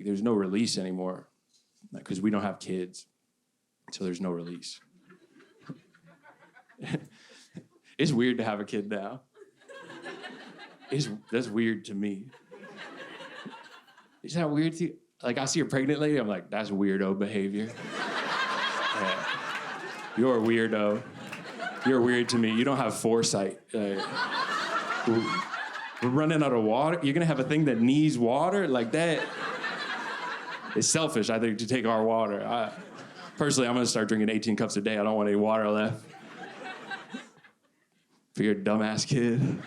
there's no release anymore because we don't have kids. So there's no release. It's weird to have a kid now. That's weird to me. Is that weird to you? Like, I see a pregnant lady, I'm like, that's weirdo behavior. Yeah. You're a weirdo. You're weird to me. You don't have foresight. We're running out of water. You're gonna have a thing that needs water? Like that. It's selfish, I think, to take our water. Personally, I'm gonna start drinking 18 cups a day. I don't want any water left. For your dumbass kid.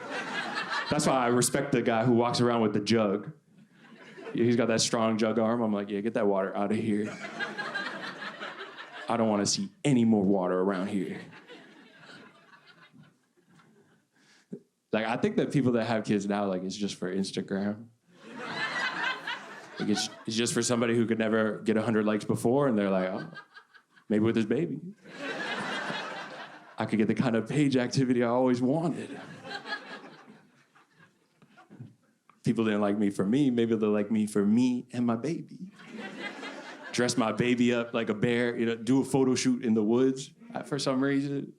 That's why I respect the guy who walks around with the jug. He's got that strong jug arm. I'm like, yeah, get that water out of here. I don't want to see any more water around here. Like, I think that people that have kids now, like, it's just for Instagram. Like, it's just for somebody who could never get 100 likes before, and they're like, oh, maybe with this baby, I could get the kind of page activity I always wanted. People didn't like me for me, maybe they'll like me for me and my baby. Dress my baby up like a bear, do a photo shoot in the woods for some reason.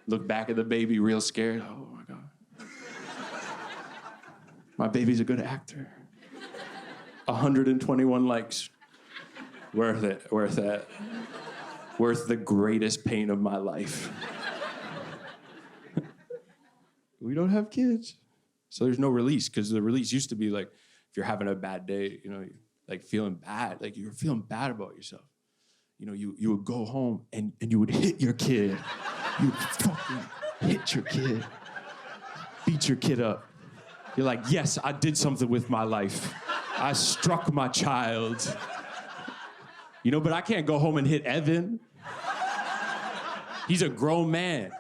Look back at the baby real scared. Oh my God. My baby's a good actor. 121 likes. Worth it, worth that. Worth the greatest pain of my life. We don't have kids. So there's no release, because the release used to be like, if you're having a bad day, like feeling bad, like you were feeling bad about yourself. You would go home and you would hit your kid. You would fucking hit your kid. Beat your kid up. You're like, yes, I did something with my life. I struck my child. But I can't go home and hit Evan. He's a grown man.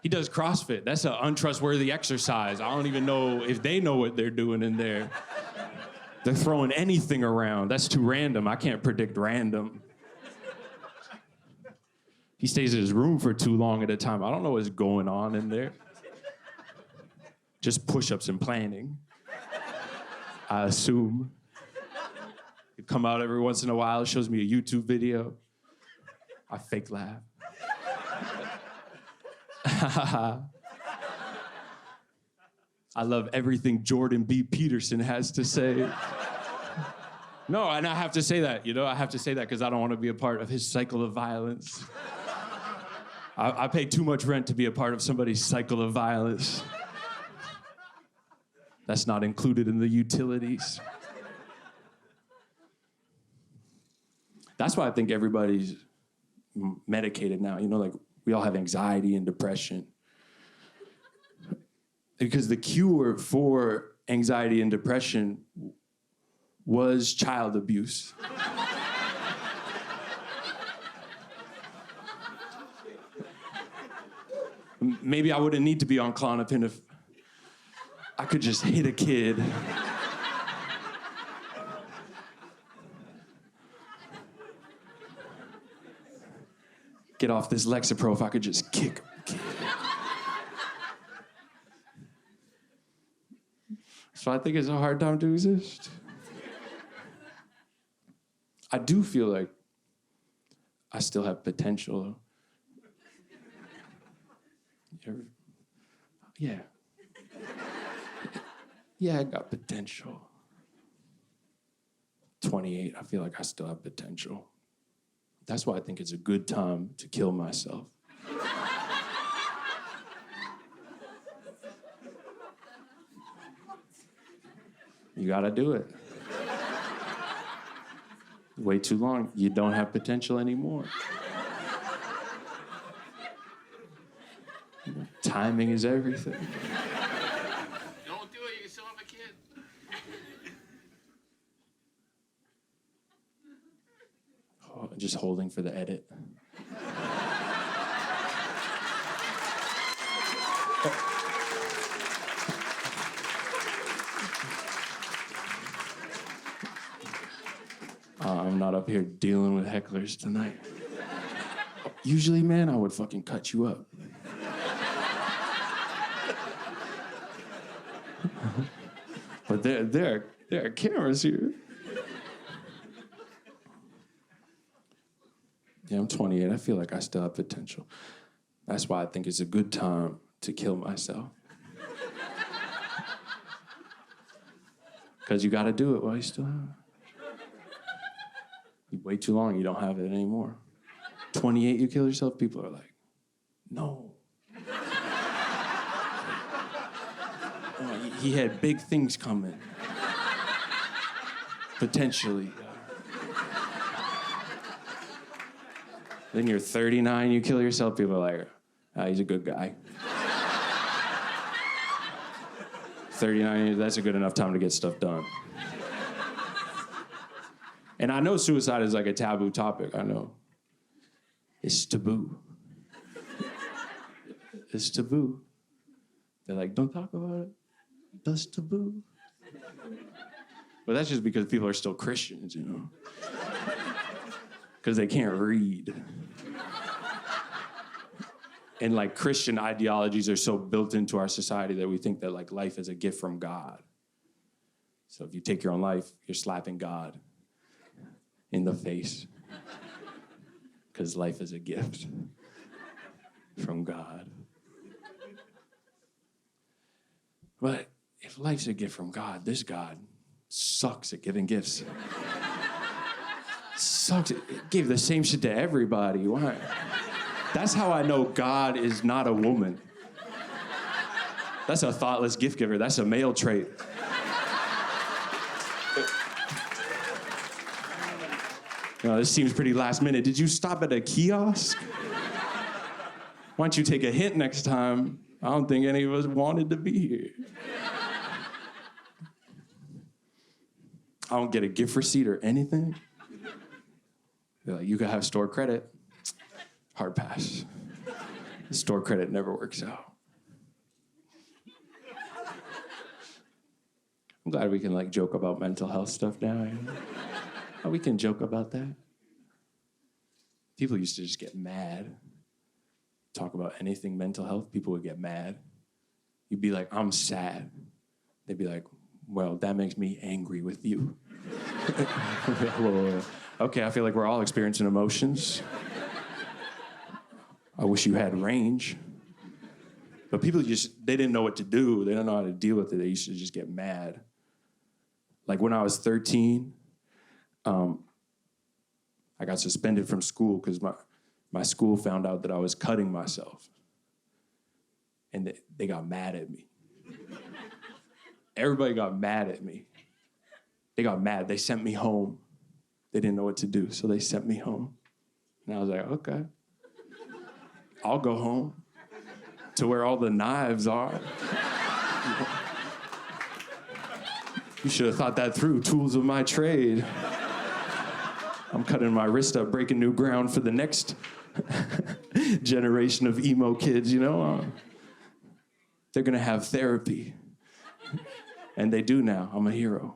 He does CrossFit. That's an untrustworthy exercise. I don't even know if they know what they're doing in there. They're throwing anything around. That's too random. I can't predict random. He stays in his room for too long at a time. I don't know what's going on in there. Just push-ups and planning. I assume. He'd come out every once in a while, shows me a YouTube video. I fake laugh. I love everything Jordan B. Peterson has to say. No, and I have to say that, I have to say that because I don't want to be a part of his cycle of violence. I pay too much rent to be a part of somebody's cycle of violence. That's not included in the utilities. That's why I think everybody's medicated now. Like, we all have anxiety and depression. Because the cure for anxiety and depression was child abuse. Maybe I wouldn't need to be on Klonopin if I could just hit a kid. Get off this Lexapro if I could just kick a kid. So I think it's a hard time to exist. I do feel like I still have potential. Yeah. Yeah, I got potential. 28, I feel like I still have potential. That's why I think it's a good time to kill myself. You gotta do it. Way too long, you don't have potential anymore. Timing is everything. Don't do it, you can still have a kid. Oh, just holding for the edit. I'm not up here dealing with hecklers tonight. Usually, man, I would fucking cut you up. But there There are cameras here. Yeah, I'm 28. I feel like I still have potential. That's why I think it's a good time to kill myself. Because you got to do it while you still have it. You wait too long, you don't have it anymore. 28, you kill yourself, people are like, no. Oh, he had big things coming. Potentially. Then you're 39, you kill yourself, people are like, he's a good guy. 39, that's a good enough time to get stuff done. And I know suicide is like a taboo topic, I know. It's taboo. It's taboo. They're like, don't talk about it. That's taboo. But that's just because people are still Christians, you know? Because they can't read. And like Christian ideologies are so built into our society that we think that like life is a gift from God. So if you take your own life, you're slapping God in the face. Because life is a gift from God. But if life's a gift from God, this God sucks at giving gifts. Sucks. It gave the same shit to everybody. Why? That's how I know God is not a woman. That's a thoughtless gift giver. That's a male trait. You know, this seems pretty last minute. Did you stop at a kiosk? Why don't you take a hint next time? I don't think any of us wanted to be here. I don't get a gift receipt or anything. They're like, you can have store credit. Hard pass. Store credit never works out. I'm glad we can like joke about mental health stuff now. You know? Oh, we can joke about that. People used to just get mad. Talk about anything mental health, people would get mad. You'd be like, I'm sad. They'd be like, well, that makes me angry with you. Well, okay, I feel like we're all experiencing emotions. I wish you had range. But people they didn't know what to do. They didn't know how to deal with it. They used to just get mad. Like when I was 13, I got suspended from school because my school found out that I was cutting myself. And they got mad at me. Everybody got mad at me. They got mad. They sent me home. They didn't know what to do, so they sent me home. And I was like, okay. I'll go home to where all the knives are. You should have thought that through. Tools of my trade. I'm cutting my wrist up, breaking new ground for the next generation of emo kids, you know? They're gonna have therapy. And they do now. I'm a hero.